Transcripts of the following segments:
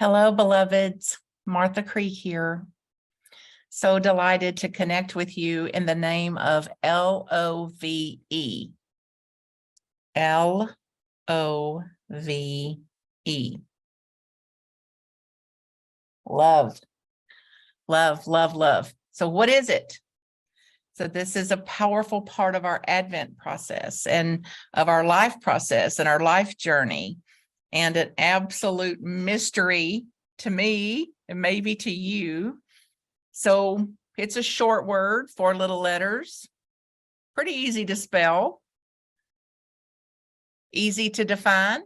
Hello, beloveds. Martha Cree here. So delighted to connect with you in the name of L-O-V-E. L-O-V-E. Love, love, love, love. So what is it? So this is a powerful part of our Advent process and of our life process and our life journey, and an absolute mystery to me and maybe to you. So it's a short word, 4 little letters, pretty easy to spell, easy to define.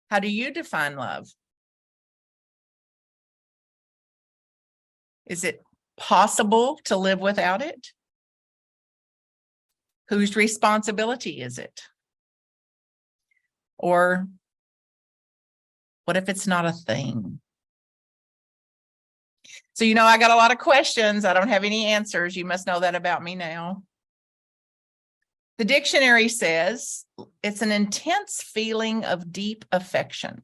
How do you define love? Is it possible to live without it? Whose responsibility is it? Or what if it's not a thing? So, I got a lot of questions. I don't have any answers. You must know that about me now. The dictionary says it's an intense feeling of deep affection.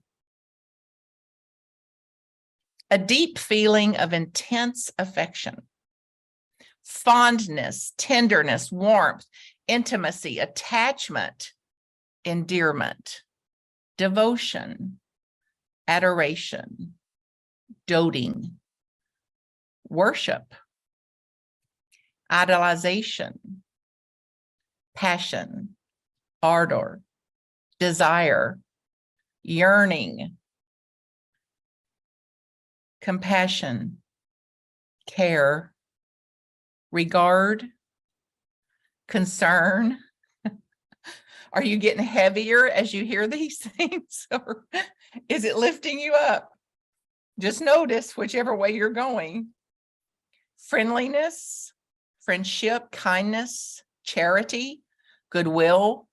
A deep feeling of intense affection. Fondness, tenderness, warmth, intimacy, attachment, endearment, devotion, adoration, doting, worship, idolization, passion, ardor, desire, yearning, compassion, care, regard, concern. Are you getting heavier as you hear these things, or is it lifting you up? Just notice whichever way you're going. Friendliness, friendship, kindness, charity, goodwill,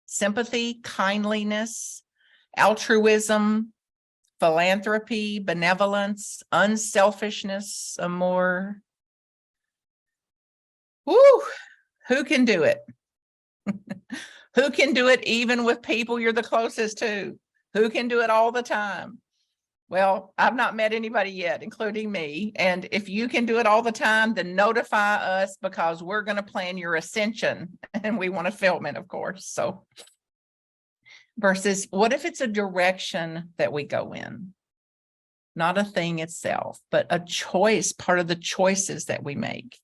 sympathy, kindliness, altruism, philanthropy, benevolence, unselfishness, amour. Woo! Who can do it? Who can do it even with people you're the closest to? Who can do it all the time? Well, I've not met anybody yet, including me. And if you can do it all the time, then notify us, because we're going to plan your ascension and we want to film it, of course. So versus what if it's a direction that we go in? Not a thing itself, but a choice, part of the choices that we make.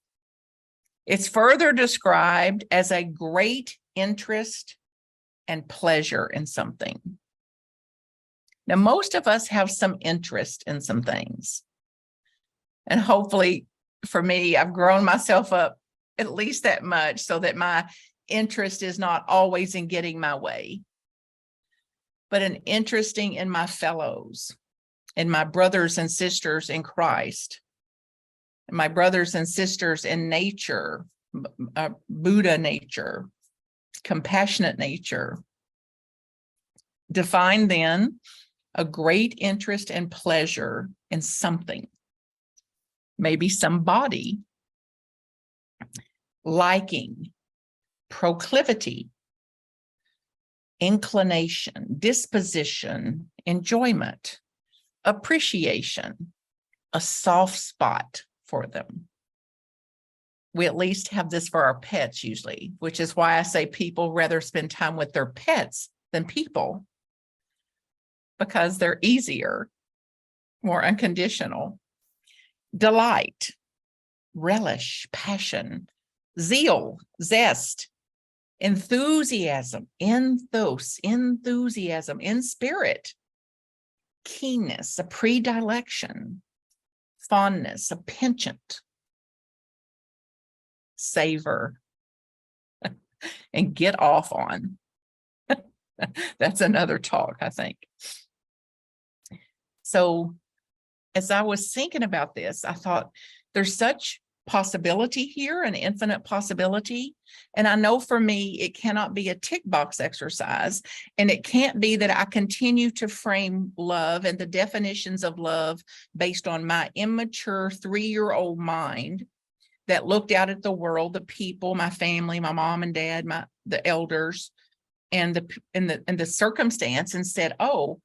It's further described as a great interest and pleasure in something. Now, most of us have some interest in some things. And hopefully for me, I've grown myself up at least that much so that my interest is not always in getting my way, but an interesting in my fellows, in my brothers and sisters in Christ, and my brothers and sisters in nature, Buddha nature, compassionate nature. Define then a great interest and pleasure in something, maybe somebody, liking, proclivity, inclination, disposition, enjoyment, appreciation, a soft spot for them. We at least have this for our pets usually, which is why I say people rather spend time with their pets than people, because they're easier, more unconditional. Delight, relish, passion, zeal, zest, enthusiasm, enthusiasm in spirit, keenness, a predilection, fondness, a penchant, savor, and get off on. That's another talk, I think. So as I was thinking about this, I thought there's such possibility here, an infinite possibility. And I know for me, it cannot be a tick box exercise. And it can't be that I continue to frame love and the definitions of love based on my immature 3-year-old mind that looked out at the world, the people, my family, my mom and dad, the elders, and the circumstance, and said, oh,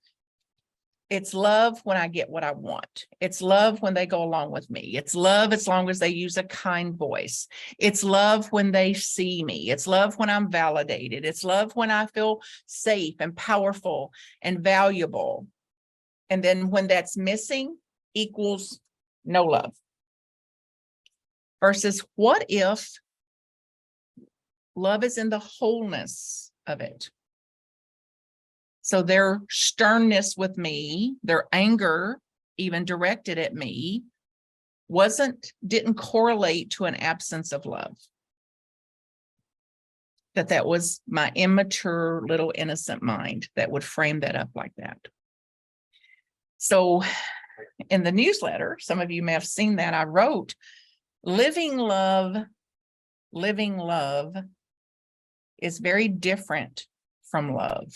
It's love when I get what I want. It's love when they go along with me. It's love as long as they use a kind voice. It's love when they see me. It's love when I'm validated. It's love when I feel safe and powerful and valuable. And then when that's missing equals no love. Versus what if love is in the wholeness of it? So their sternness with me, their anger, even directed at me, didn't correlate to an absence of love. That was my immature little innocent mind that would frame that up like that. So in the newsletter, some of you may have seen that I wrote, living love is very different from love.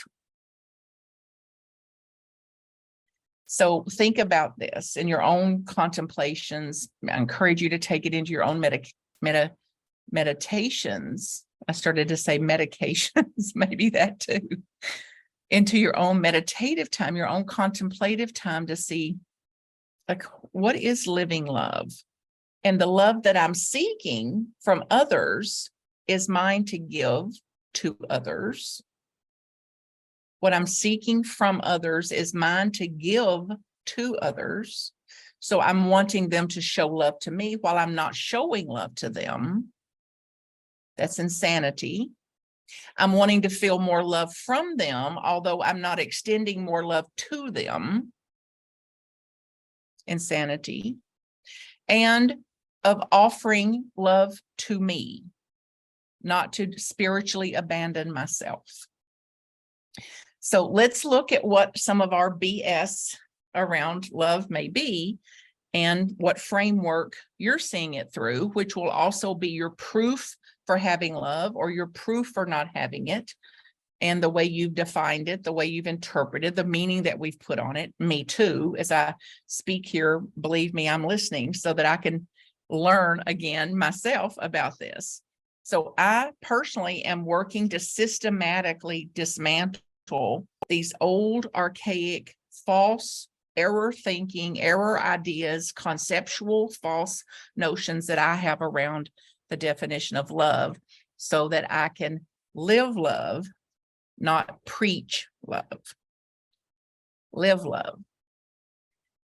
So think about this in your own contemplations. I encourage you to take it into your own meditations. I started to say medications, maybe that too. Into your own meditative time, your own contemplative time to see, like, what is living love? And the love that I'm seeking from others is mine to give to others. What I'm seeking from others is mine to give to others. So I'm wanting them to show love to me while I'm not showing love to them. That's insanity. I'm wanting to feel more love from them, although I'm not extending more love to them. Insanity. And of offering love to me, not to spiritually abandon myself. So let's look at what some of our BS around love may be and what framework you're seeing it through, which will also be your proof for having love or your proof for not having it, and the way you've defined it, the way you've interpreted, the meaning that we've put on it. Me too, as I speak here, believe me, I'm listening so that I can learn again myself about this. So I personally am working to systematically dismantle these old, archaic, false, error thinking, error ideas, conceptual false notions that I have around the definition of love so that I can live love, not preach love. Live love.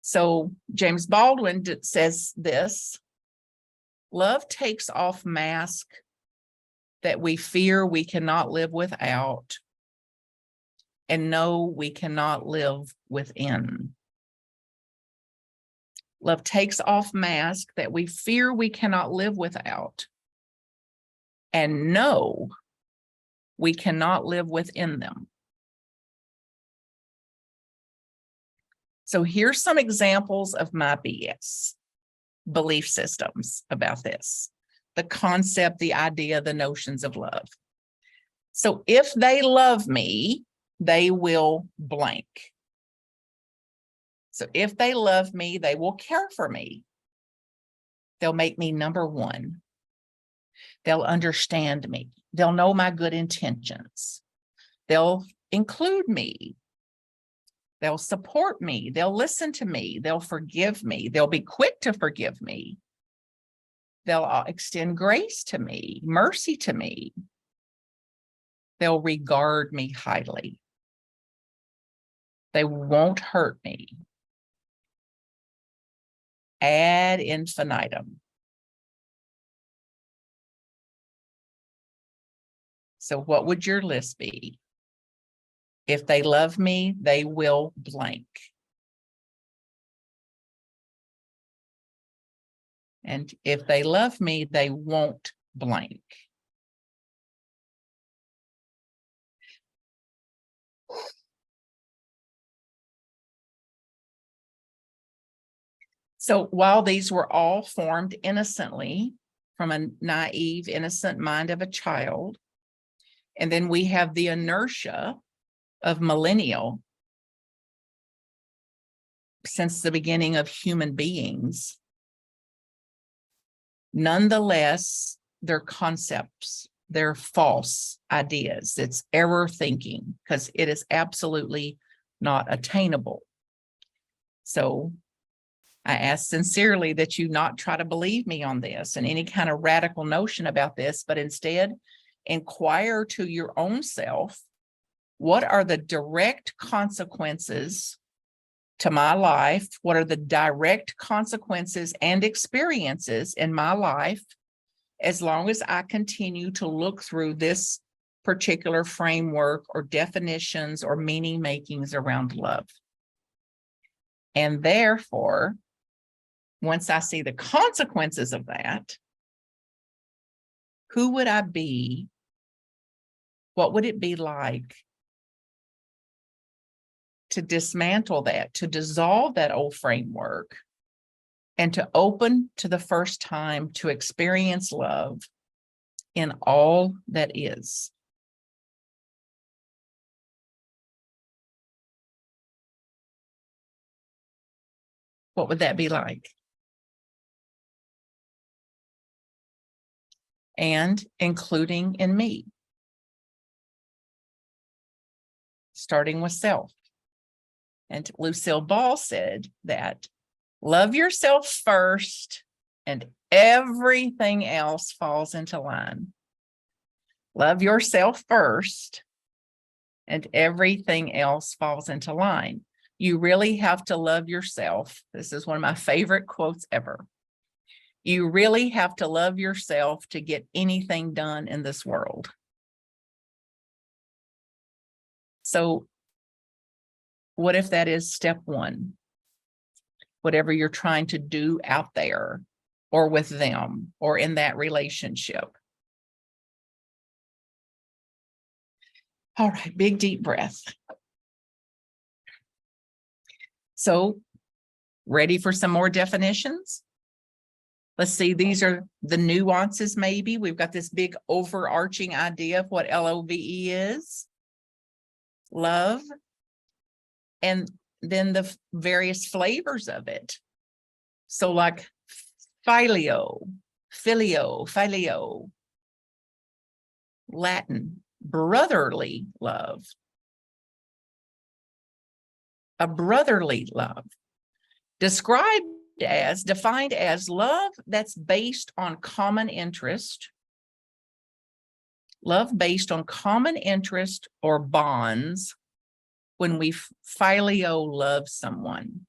So James Baldwin says this: love takes off mask that we fear we cannot live without and know we cannot live within. Love takes off mask that we fear we cannot live without and know we cannot live within them. So here's some examples of my BS belief systems about this. The concept, the idea, the notions of love. So if they love me, they will blank. So if they love me, they will care for me. They'll make me number one. They'll understand me. They'll know my good intentions. They'll include me. They'll support me. They'll listen to me. They'll forgive me. They'll be quick to forgive me. They'll extend grace to me, mercy to me. They'll regard me highly. They won't hurt me. Ad infinitum. So what would your list be? If they love me, they will blank. And if they love me, they won't blank. So while these were all formed innocently from a naive, innocent mind of a child, and then we have the inertia of millennial since the beginning of human beings, nonetheless, they're concepts, they're false ideas. It's error thinking because it is absolutely not attainable. So I ask sincerely that you not try to believe me on this and any kind of radical notion about this, but instead inquire to your own self, what are the direct consequences to my life? What are the direct consequences and experiences in my life as long as I continue to look through this particular framework or definitions or meaning makings around love? And therefore, once I see the consequences of that, who would I be? What would it be like to dismantle that, to dissolve that old framework, and to open to the first time to experience love in all that is? What would that be like? And including in me, starting with self. And Lucille Ball said that love yourself first and everything else falls into line. Love yourself first and everything else falls into line. You really have to love yourself. This is one of my favorite quotes ever. You really have to love yourself to get anything done in this world. So what if that is step one? Whatever you're trying to do out there or with them or in that relationship. All right, big deep breath. So, ready for some more definitions? Let's see, these are the nuances maybe. We've got this big overarching idea of what LOVE is. Love. And then the various flavors of it. So like phileo, Latin, brotherly love. A brotherly love. Defined as love that's based on common interest. Love based on common interest or bonds when we phileo-love someone.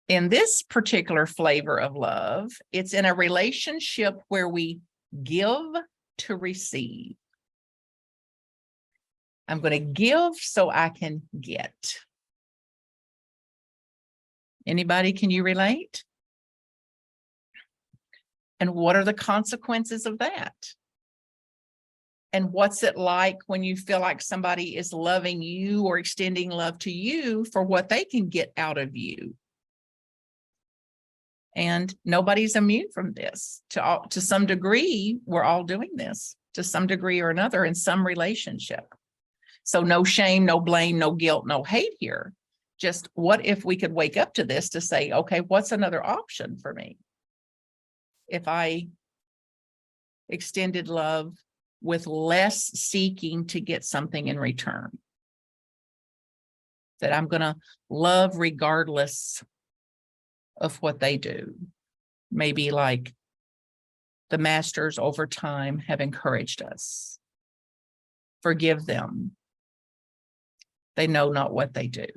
In this particular flavor of love, it's in a relationship where we give to receive. I'm going to give so I can get. Anybody, can you relate? And what are the consequences of that? And what's it like when you feel like somebody is loving you or extending love to you for what they can get out of you? And nobody's immune from this. To some degree, we're all doing this to some degree or another in some relationship. So no shame, no blame, no guilt, no hate here. Just what if we could wake up to this to say, okay, what's another option for me? If I extended love with less seeking to get something in return, that I'm going to love regardless of what they do. Maybe like the masters over time have encouraged us. Forgive them. They know not what they do.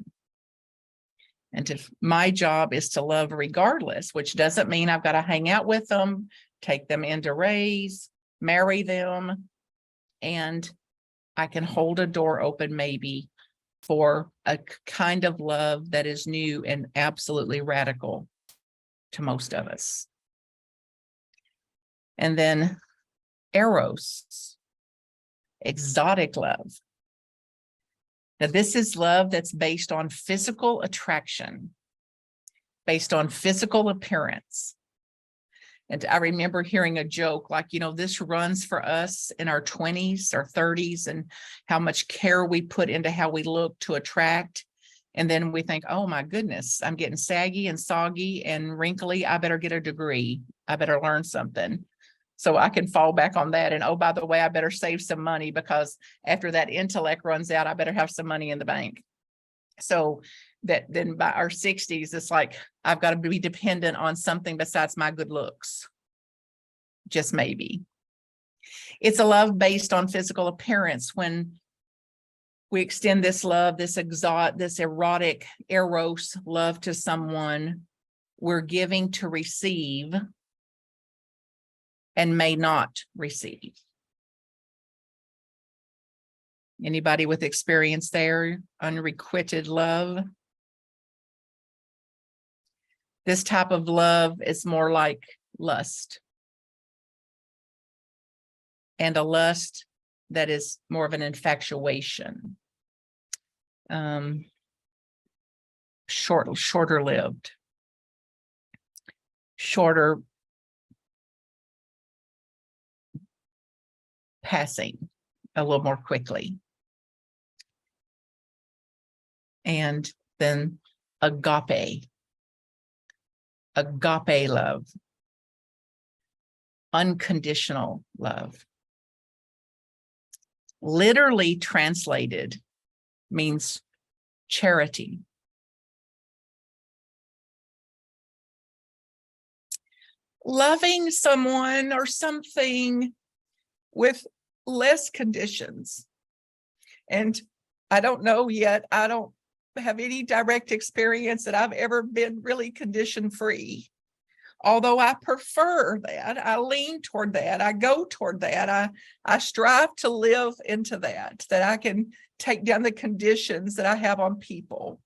And if my job is to love regardless, which doesn't mean I've got to hang out with them, take them into raise, marry them, and I can hold a door open maybe for a kind of love that is new and absolutely radical to most of us. And then eros, exotic love. Now, this is love that's based on physical attraction, based on physical appearance. And I remember hearing a joke like, this runs for us in our 20s or 30s and how much care we put into how we look to attract. And then we think, oh my goodness, I'm getting saggy and soggy and wrinkly. I better get a degree. I better learn something. So I can fall back on that. And oh, by the way, I better save some money because after that intellect runs out, I better have some money in the bank. So that then by our 60s, it's like, I've got to be dependent on something besides my good looks. Just maybe. It's a love based on physical appearance. When we extend this love, this erotic eros love to someone, we're giving to receive and may not receive. Anybody with experience there? Unrequited love. This type of love is more like lust. And a lust that is more of an infatuation. Shorter lived. Shorter passing a little more quickly. And then agape love, unconditional love. Literally translated means charity. Loving someone or something with less conditions. And I don't know yet, I don't have any direct experience that I've ever been really condition free. Although I prefer that, I lean toward that, I go toward that, I strive to live into that I can take down the conditions that I have on people,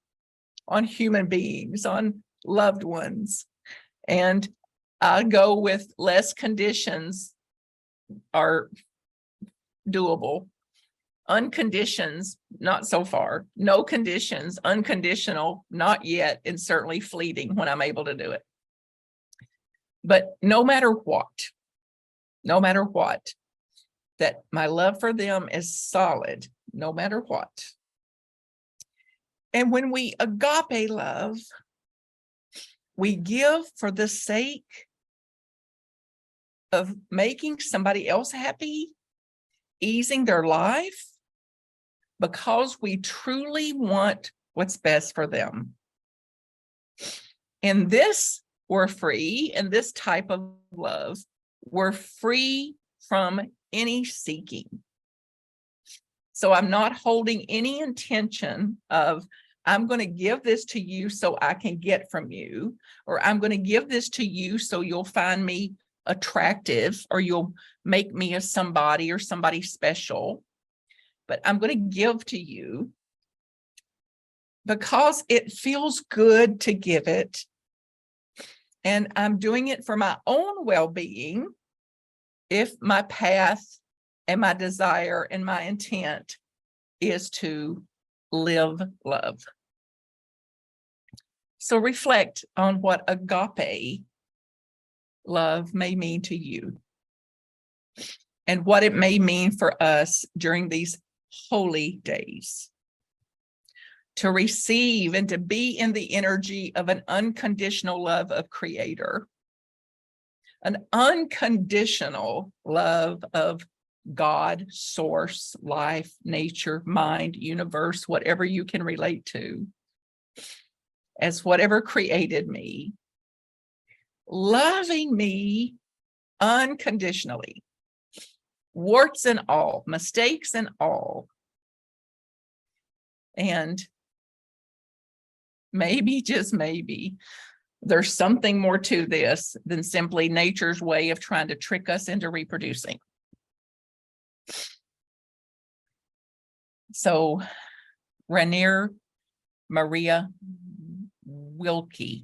on human beings, on loved ones. And I go with less conditions are doable. Unconditions, not so far. No conditions, unconditional, not yet, and certainly fleeting when I'm able to do it. But no matter what, that my love for them is solid, no matter what. And when we agape love, we give for the sake of making somebody else happy, easing their life, because we truly want what's best for them. And this, we're free, and this type of love, we're free from any seeking. So I'm not holding any intention of, I'm going to give this to you so I can get from you, or I'm going to give this to you so you'll find me attractive, or you'll make me a somebody or somebody special. But I'm going to give to you because it feels good to give it. And I'm doing it for my own well-being if my path and my desire and my intent is to live love. So reflect on what agape love may mean to you and what it may mean for us during these holy days. To receive and to be in the energy of an unconditional love of Creator, an unconditional love of God, source, life, nature, mind, universe, whatever you can relate to, as whatever created me, loving me unconditionally, warts and all, mistakes and all. And maybe, just maybe, there's something more to this than simply nature's way of trying to trick us into reproducing. So Rainier Maria Rilke,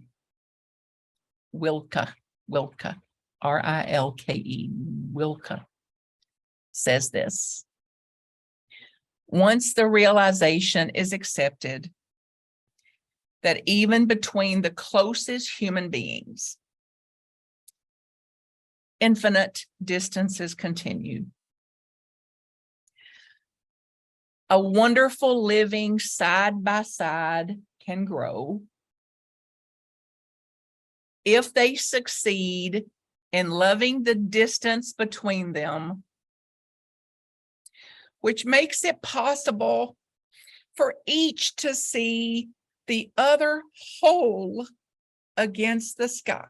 R-I-L-K-E, Rilke, says this: once the realization is accepted that even between the closest human beings, infinite distances continue, a wonderful living side by side can grow if they succeed in loving the distance between them, which makes it possible for each to see the other whole against the sky.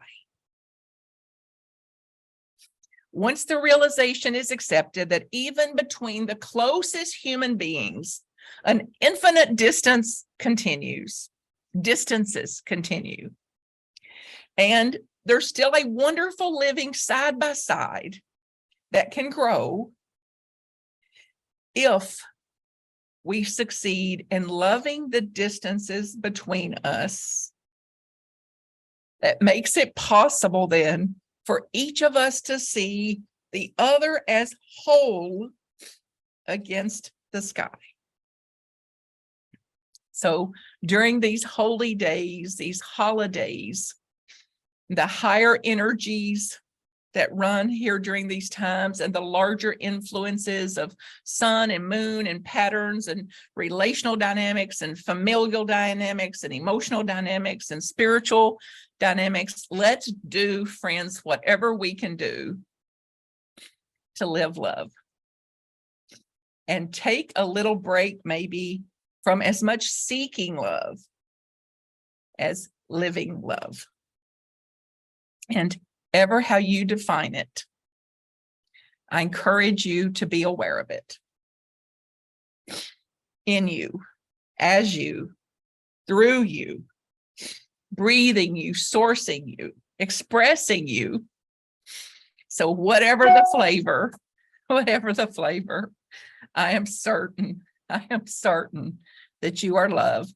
Once the realization is accepted that even between the closest human beings, an infinite distances continue. And there's still a wonderful living side by side that can grow if we succeed in loving the distances between us. That makes it possible then for each of us to see the other as whole against the sky. So during these holy days, these holidays, the higher energies that run here during these times and the larger influences of sun and moon and patterns and relational dynamics and familial dynamics and emotional dynamics and spiritual dynamics, let's do, friends, whatever we can do to live love. And take a little break maybe from as much seeking love as living love. And ever how you define it, I encourage you to be aware of it. In you, as you, through you, breathing you, sourcing you, expressing you. So whatever the flavor, I am certain that you are loved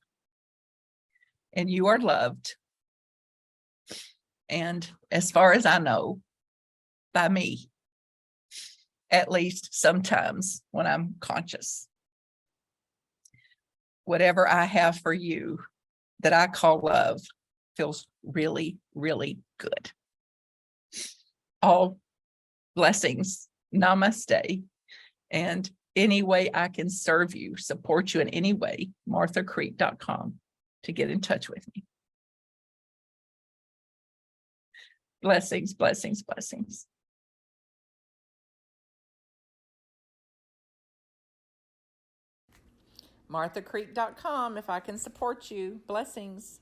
and you are loved. And as far as I know, by me, at least sometimes when I'm conscious. Whatever I have for you that I call love feels really, really good. All blessings. Namaste. And any way I can serve you, support you in any way, marthacreek.com to get in touch with me. Blessings, blessings, blessings. marthacreek.com if I can support you. Blessings.